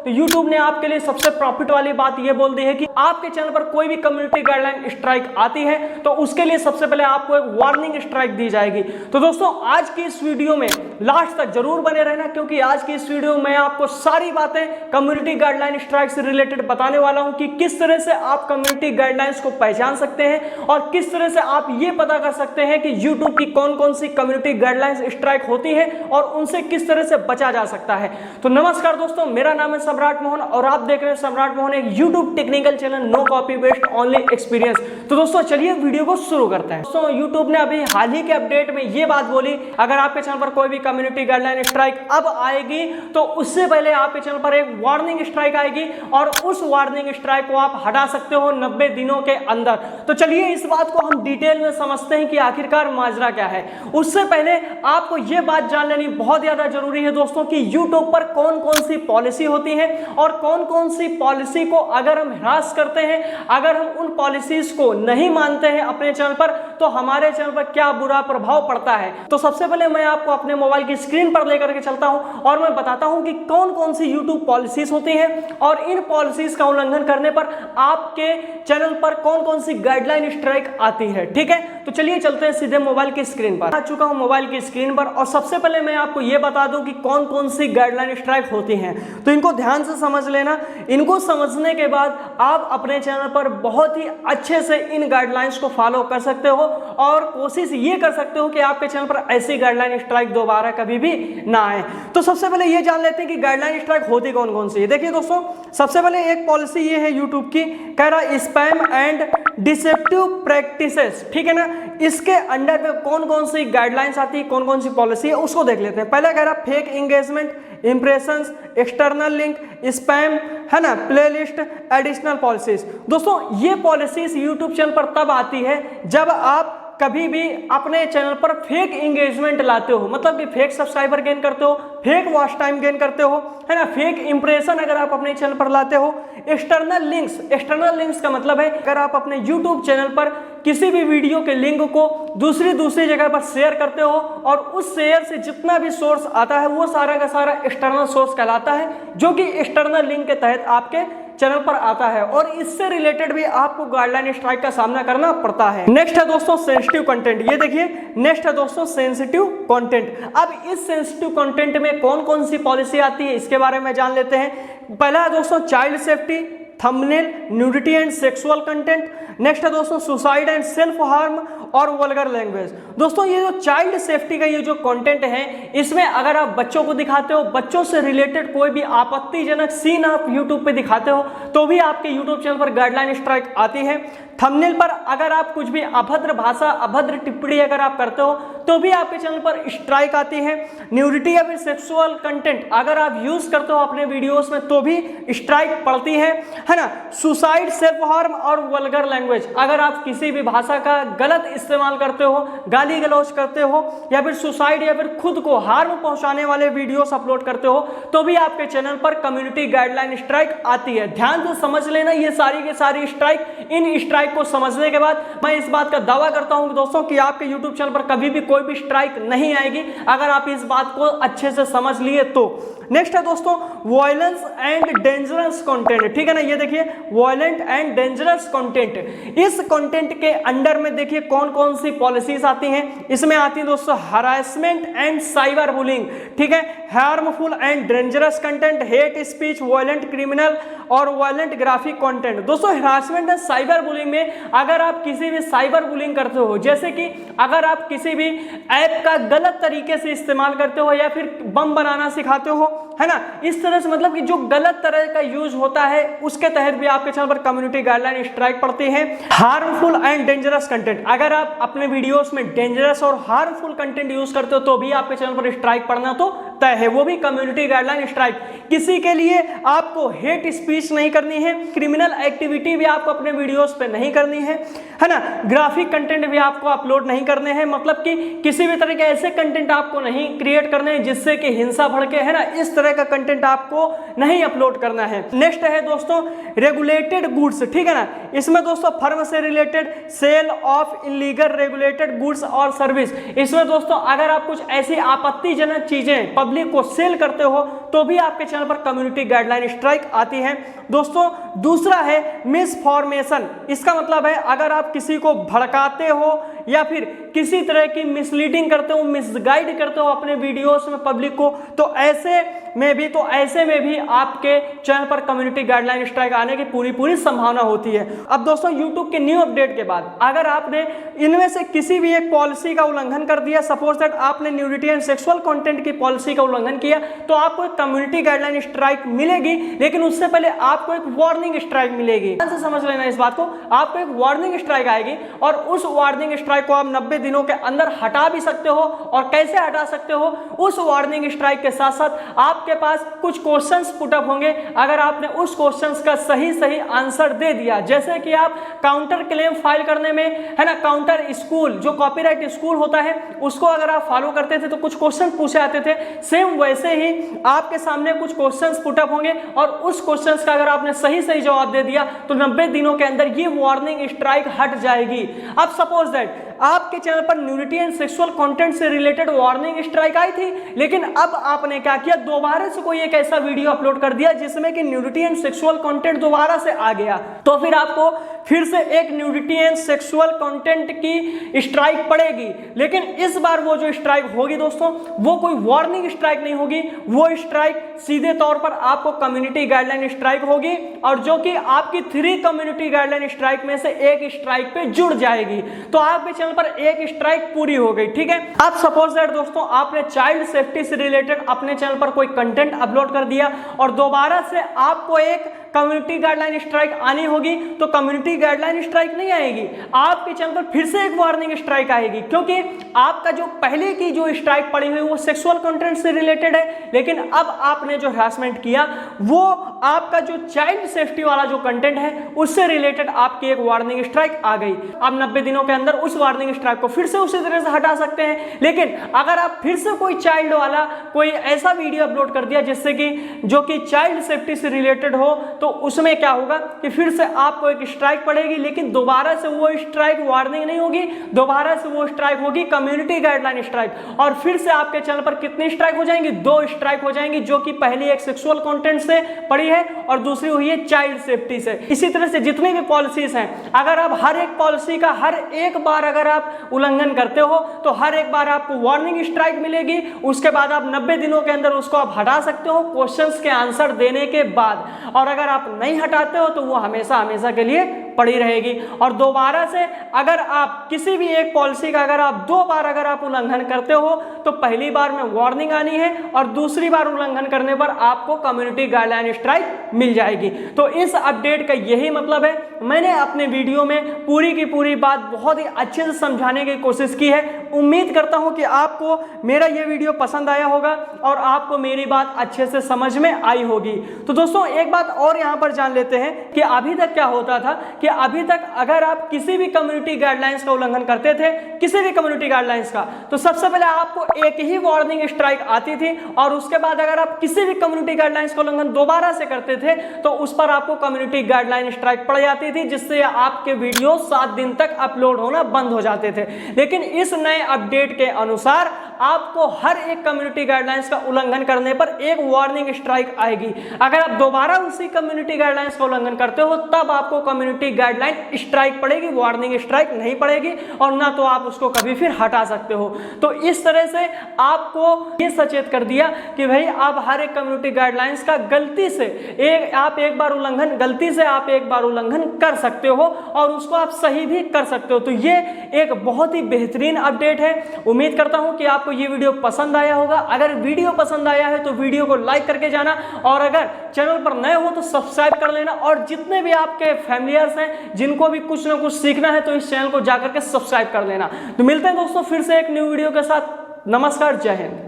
तो YouTube ने आपके लिए सबसे प्रॉफिट वाली बात ये बोल दी है कि आपके चैनल पर कोई भी कम्युनिटी गाइडलाइन स्ट्राइक आती है तो उसके लिए सबसे पहले आपको एक वार्निंग स्ट्राइक दी जाएगी। तो दोस्तों आज की इस वीडियो में लास्ट तक जरूर बने रहना, क्योंकि आज की इस वीडियो में आपको सारी बातें कम्युनिटी गाइडलाइन स्ट्राइक से रिलेटेड बताने वाला हूं कि किस तरह से आप कम्युनिटी गाइडलाइंस को पहचान सकते हैं और किस तरह से आप ये पता कर सकते हैं कि YouTube की कौन कौन सी कम्युनिटी गाइडलाइंस स्ट्राइक होती है और उनसे किस तरह से बचा जा सकता है। तो नमस्कार दोस्तों, मेरा नाम है सम्राट मोहन और आप देख रहे हैं सम्राट मोहन, एक YouTube technical channel, no copy paste only experience. तो दोस्तों चलिए वीडियो को शुरू करते हैं। दोस्तों YouTube ने अभी हाल ही के अपडेट में ये बात बोली, अगर आपके चैनल पर कोई भी कम्युनिटी गाइडलाइन स्ट्राइक अब आएगी तो उससे पहले आपके चैनल पर एक वार्निंग स्ट्राइक आएगी और उस वार्निंग स्ट्राइक को आप हटा सकते हो 90 दिनों के अंदर। तो चलिए इस बात को हम डिटेल में समझते हैं कि आखिरकार माजरा क्या है। उससे पहले आपको यह बात जान लेनी बहुत ज्यादा जरूरी है दोस्तों कि YouTube पर कौन कौन सी पॉलिसी होती है और कौन कौन सी पॉलिसी को अगर हम ह्रास करते हैं, अगर हम उन पॉलिसीज को नहीं मानते हैं अपने चैनल पर, तो हमारे चैनल पर क्या बुरा प्रभाव पड़ता है। तो सबसे पहले मैं आपको अपने मोबाइल की स्क्रीन पर लेकर के चलता हूं और मैं बताता हूं कि कौन कौन सी YouTube पॉलिसीज होती हैं और इन पॉलिसीज का उल्लंघन करने पर आपके चैनल पर कौन कौन सी गाइडलाइन स्ट्राइक आती है। ठीक है, तो चलिए चलते हैं सीधे मोबाइल की स्क्रीन पर। आ चुका हूं मोबाइल की स्क्रीन पर और सबसे पहले मैं आपको यह बता दूं कि कौन कौन सी गाइडलाइन स्ट्राइक होती हैं। तो इनको ध्यान से समझ लेना। इनको समझने के बाद आप अपने चैनल पर बहुत ही अच्छे से इन गाइडलाइंस को फॉलो कर सकते हो और कोशिश ये कर सकते हो कि आपके चैनल पर ऐसी गाइडलाइन स्ट्राइक दोबारा कभी भी ना आए। तो सबसे पहले ये जान लेते हैं कि गाइडलाइन स्ट्राइक होती कौन कौन सी है। देखिए दोस्तों, सबसे पहले एक पॉलिसी ये है YouTube की, कह रहा स्पैम एंड डिसेप्टिव प्रैक्टिसेस। ठीक है ना, इसके अंडर में कौन कौन सी गाइडलाइंस आती है, कौन कौन सी पॉलिसी है, उसको देख लेते हैं। पहले कह रहा fake engagement, impressions, external link, spam, है ना, प्लेलिस्ट, एडिशनल पॉलिसीज। दोस्तों ये पॉलिसीज YouTube चैनल पर तब आती है जब आप कभी भी अपने चैनल पर फेक एंगेजमेंट लाते हो, मतलब कि फेक सब्सक्राइबर गेन करते हो, फेक वॉच टाइम गेन करते हो, है ना, फेक इंप्रेशन अगर आप अपने चैनल पर लाते हो। एक्सटर्नल लिंक्स का मतलब है अगर आप अपने YouTube चैनल पर किसी भी वीडियो के लिंक को दूसरी जगह पर शेयर करते हो और उस शेयर से जितना भी सोर्स आता है वो सारा का सारा एक्सटर्नल सोर्स कहलाता है, जो कि एक्सटर्नल लिंक के तहत आपके चैनल पर आता है और इससे रिलेटेड भी आपको गाइडलाइन स्ट्राइक का सामना करना पड़ता है। नेक्स्ट है दोस्तों सेंसिटिव कंटेंट। ये देखिए नेक्स्ट है दोस्तों सेंसिटिव कंटेंट। अब इस सेंसिटिव कंटेंट में कौन कौन सी पॉलिसी आती है इसके बारे में जान लेते हैं। पहला है दोस्तों child safety, thumbnail, nudity and sexual content. Next है दोस्तों सुसाइड एंड सेल्फ हार्म और वल्गर लैंग्वेज। दोस्तों ये जो चाइल्ड सेफ्टी का ये जो कंटेंट है, इसमें अगर आप बच्चों को दिखाते हो, बच्चों से रिलेटेड कोई भी आपत्तिजनक सीन आप YouTube पे दिखाते हो तो भी आपके YouTube चैनल पर गाइडलाइन स्ट्राइक आती है। थंबनेल पर अगर आप कुछ भी अभद्र भाषा, अभद्र टिप्पणी अगर आप करते हो तो भी आपके चैनल पर स्ट्राइक आती है। न्यूडिटी या फिर सेक्सुअल कंटेंट अगर आप यूज करते हो अपने वीडियोस में तो भी स्ट्राइक पड़ती है ना। सुसाइड, सेल्फ हार्म और वल्गर लैंग्वेज, अगर आप किसी भी भाषा का गलत इस्तेमाल करते हो, गाली गलौज करते हो या फिर सुसाइड या फिर खुद को हार्म पहुंचाने वाले वीडियोस अपलोड करते हो तो भी आपके चैनल पर कम्युनिटी गाइडलाइन स्ट्राइक आती है। ध्यान से समझ लेना ये सारी की सारी स्ट्राइक। इन स्ट्राइक को समझने के बाद मैं इस बात का दावा करता हूं कि दोस्तों कि आपके YouTube चैनल पर कभी भी कोई भी स्ट्राइक नहीं आएगी अगर आप इस बात को अच्छे से समझ लिए तो। नेक्स्ट है दोस्तों वायलेंस एंड डेंजरस कंटेंट। ठीक है ना, ये देखिए वायलेंट एंड डेंजरस कंटेंट। इस कंटेंट के अंडर में देखिए कौन कौन सी पॉलिसीज आती हैं। इसमें आती है दोस्तों हरासमेंट एंड साइबर बुलिंग। ठीक है, harmful and dangerous content, hate speech, violent criminal और वायलेंट ग्राफिक कंटेंट। दोस्तों हरासमेंट एंड साइबर बुलिंग में अगर आप किसी भी साइबर बुलिंग करते हो, जैसे कि अगर आप किसी भी ऐप का गलत तरीके से इस्तेमाल करते हो या फिर बम बनाना सिखाते हो, है ना, इस तरह से मतलब कि जो गलत तरह का यूज होता है उसके तहत भी आपके चैनल पर कम्युनिटी गाइडलाइन स्ट्राइक पड़ती है। हार्मफुल एंड डेंजरस कंटेंट, अगर आप अपने वीडियोस में डेंजरस और हार्मफुल कंटेंट यूज करते हो तो भी आपके चैनल पर स्ट्राइक पड़ना तो तय है, वो भी कम्युनिटी गाइडलाइन स्ट्राइक। किसी के लिए आपको हेट स्पीच नहीं करनी है, क्रिमिनल एक्टिविटी भी आपको अपने वीडियोस पे नहीं करनी है ना, ग्राफिक कंटेंट भी आपको अपलोड नहीं करने हैं, मतलब कि किसी भी तरह के ऐसे कंटेंट आपको नहीं क्रिएट करने हैं जिससे कि हिंसा भड़के, है ना, इस तरह तरह का कंटेंट आपको नहीं अपलोड करना है। नेक्स्ट है दोस्तों रेगुलेटेड गुड्स, ठीक है ना। इसमें दोस्तों फर्म से related sale of illegal regulated goods और सर्विस, इसमें दोस्तों अगर आप कुछ ऐसी आपत्तिजनक चीजें पब्लिक को सेल करते हो तो भी आपके चैनल पर कम्युनिटी गाइडलाइन स्ट्राइक आती है। दोस्तों दूसरा है मिसफॉर्मेशन, इसका मतलब है अगर आप किसी को भड़काते हो या फिर किसी तरह की मिसलीडिंग करते हो, मिसगाइड करते हो अपने वीडियोस में पब्लिक को, तो ऐसे में भी आपके चैनल पर कम्युनिटी गाइडलाइन स्ट्राइक आने की पूरी संभावना होती है। अब दोस्तों YouTube के न्यू अपडेट के बाद अगर आपने इनमें से किसी भी एक पॉलिसी का उल्लंघन कर दिया, सपोज दैट आपने न्यूडिटी एंड सेक्सुअल कंटेंट की पॉलिसी का उल्लंघन किया, तो आपको एक कम्युनिटी गाइडलाइन स्ट्राइक मिलेगी, लेकिन उससे पहले आपको एक वार्निंग स्ट्राइक मिलेगी। ध्यान से समझ लेना इस बात को, आपको एक वार्निंग स्ट्राइक आएगी और उस वार्निंग स्ट्राइक को आप 90 दिनों के अंदर हटा भी सकते हो। और कैसे हटा सकते हो, उस वार्निंग स्ट्राइक के साथ साथ आपके पास कुछ क्वेश्चंस पुटअप होंगे। अगर आपने उस क्वेश्चंस का सही आंसर दे दिया, जैसे कि आप काउंटर क्लेम फाइल करने में है ना, काउंटर स्कूल जो कॉपीराइट स्कूल होता है उसको अगर आप फॉलो करते थे तो कुछ क्वेश्चन पूछे आते थे, सेम वैसे ही आपके सामने कुछ क्वेश्चंस पुटअप होंगे और उस क्वेश्चंस का अगर आपने सही जवाब दे दिया तो 90 दिनों के अंदर ये वार्निंग स्ट्राइक हट जाएगी। अब सपोज दैट आपके चैनल पर न्यूडिटी एंड सेक्सुअल कंटेंट से रिलेटेड वार्निंग स्ट्राइक आई थी, लेकिन अब आपने क्या किया, दोबारा से कोई एक ऐसा वीडियो अपलोड कर दिया जिसमें कि न्यूडिटी एंड सेक्सुअल कंटेंट दोबारा से आ गया, तो फिर आपको फिर से एक न्यूडिटी एंड सेक्सुअल कंटेंट की स्ट्राइक पड़ेगी। लेकिन इस बार वो जो स्ट्राइक होगी दोस्तों, वो कोई वार्निंग स्ट्राइक नहीं होगी, वो स्ट्राइक सीधे तौर पर आपको कम्युनिटी गाइडलाइन स्ट्राइक होगी और जो कि आपकी 3 कम्युनिटी गाइडलाइन स्ट्राइक में से एक स्ट्राइक पे जुड़ जाएगी। तो आपके चैनल पर एक स्ट्राइक पूरी हो गई, ठीक है। अब सपोज दैट दोस्तों आपने चाइल्ड सेफ्टी से रिलेटेड अपने चैनल पर कोई कंटेंट अपलोड कर दिया और दोबारा से आपको एक कम्युनिटी गाइडलाइन स्ट्राइक आनी होगी, तो कम्युनिटी गाइडलाइन स्ट्राइक नहीं आएगी, आपके चैनल पर फिर से एक वार्निंग स्ट्राइक आएगी, क्योंकि आपका जो पहले की जो स्ट्राइक पड़ी हुई वो सेक्सुअल कंटेंट से रिलेटेड है, लेकिन अब आपने जो हरासमेंट किया वो आपका जो चाइल्ड सेफ्टी वाला जो कंटेंट है उससे रिलेटेड आपकी एक वार्निंग स्ट्राइक आ गई। आप 90 दिनों के अंदर उस वार्निंग स्ट्राइक को फिर से उसी तरह से हटा सकते हैं। लेकिन अगर आप फिर से कोई चाइल्ड वाला कोई ऐसा वीडियो अपलोड कर दिया जिससे कि जो कि चाइल्ड सेफ्टी से रिलेटेड हो, तो उसमें क्या होगा कि फिर से आपको एक स्ट्राइक पड़ेगी, लेकिन दोबारा से वो स्ट्राइक वार्निंग नहीं होगी, दोबारा से वो स्ट्राइक होगी कम्युनिटी गाइडलाइन स्ट्राइक। और फिर से आपके चैनल पर कितनी स्ट्राइक हो जाएंगी, 2 स्ट्राइक हो जाएंगी, जो कि पहली एक सेक्सुअल कंटेंट से पड़ी है और दूसरी हुई है चाइल्ड सेफ्टी से। इसी तरह से जितनी भी पॉलिसीज हैं, अगर आप हर एक पॉलिसी का हर एक बार अगर आप उल्लंघन करते हो तो हर एक बार आपको वार्निंग स्ट्राइक मिलेगी। उसके बाद आप 90 दिनों के अंदर उसको आप हटा सकते हो क्वेश्चंस के आंसर देने के बाद, और अगर आप नहीं हटाते हो तो वो हमेशा के लिए पड़ी रहेगी। और दोबारा से अगर आप किसी भी एक पॉलिसी का अगर आप 2 बार अगर आप उल्लंघन करते हो तो पहली बार में वार्निंग आनी है और दूसरी बार उल्लंघन करने पर आपको कम्युनिटी गाइडलाइन स्ट्राइक मिल जाएगी। तो इस अपडेट का यही मतलब है। मैंने अपने वीडियो में पूरी की पूरी बात बहुत ही अच्छे से समझाने की कोशिश की है। उम्मीद करता हूं कि आपको मेरा यह वीडियो पसंद आया होगा और आपको मेरी बात अच्छे से समझ में आई होगी। तो दोस्तों एक बात और यहां पर जान लेते हैं कि अभी तक क्या होता था कि अभी तक अगर आप किसी भी कम्युनिटी गाइडलाइंस का उल्लंघन करते थे, किसी भी कम्युनिटी गाइडलाइंस का, तो सबसे पहले आपको एक ही वार्निंग स्ट्राइक आती थी और उसके बाद अगर आप किसी भी कम्युनिटी गाइडलाइंस का उल्लंघन दोबारा से करते थे तो उस पर आपको कम्युनिटी गाइडलाइन स्ट्राइक पड़ जाती थी, जिससे आपके वीडियो 7 दिन तक अपलोड होना बंद हो जाते थे। लेकिन इस नए अपडेट के अनुसार आपको हर एक कम्युनिटी गाइडलाइंस का उल्लंघन करने पर एक वार्निंग स्ट्राइक आएगी। अगर आप दोबारा उसी कम्युनिटी गाइडलाइंस का उल्लंघन करते हो तब आपको कम्युनिटी गाइडलाइन स्ट्राइक पड़ेगी, वार्निंग स्ट्राइक नहीं पड़ेगी और ना तो आप उसको कभी फिर हटा सकते हो। तो इस तरह से आपको ये सचेत कर दिया कि भाई आप हर एक कम्युनिटी गाइडलाइंस का गलती से आप एक बार उल्लंघन कर सकते हो और उसको आप सही भी कर सकते हो। तो ये एक बहुत ही बेहतरीन अपडेट है। उम्मीद करता हूं कि आपको ये वीडियो पसंद आया होगा। अगर वीडियो पसंद आया है तो वीडियो को लाइक करके जाना और अगर चैनल पर नए हो तो सब्सक्राइब कर लेना और जितने भी आपके फैमिलियर्स हैं जिनको भी कुछ ना कुछ सीखना है तो इस चैनल को जाकर के सब्सक्राइब कर लेना। तो मिलते हैं दोस्तों फिर से एक न्यू वीडियो के साथ। नमस्कार, जय हिंद।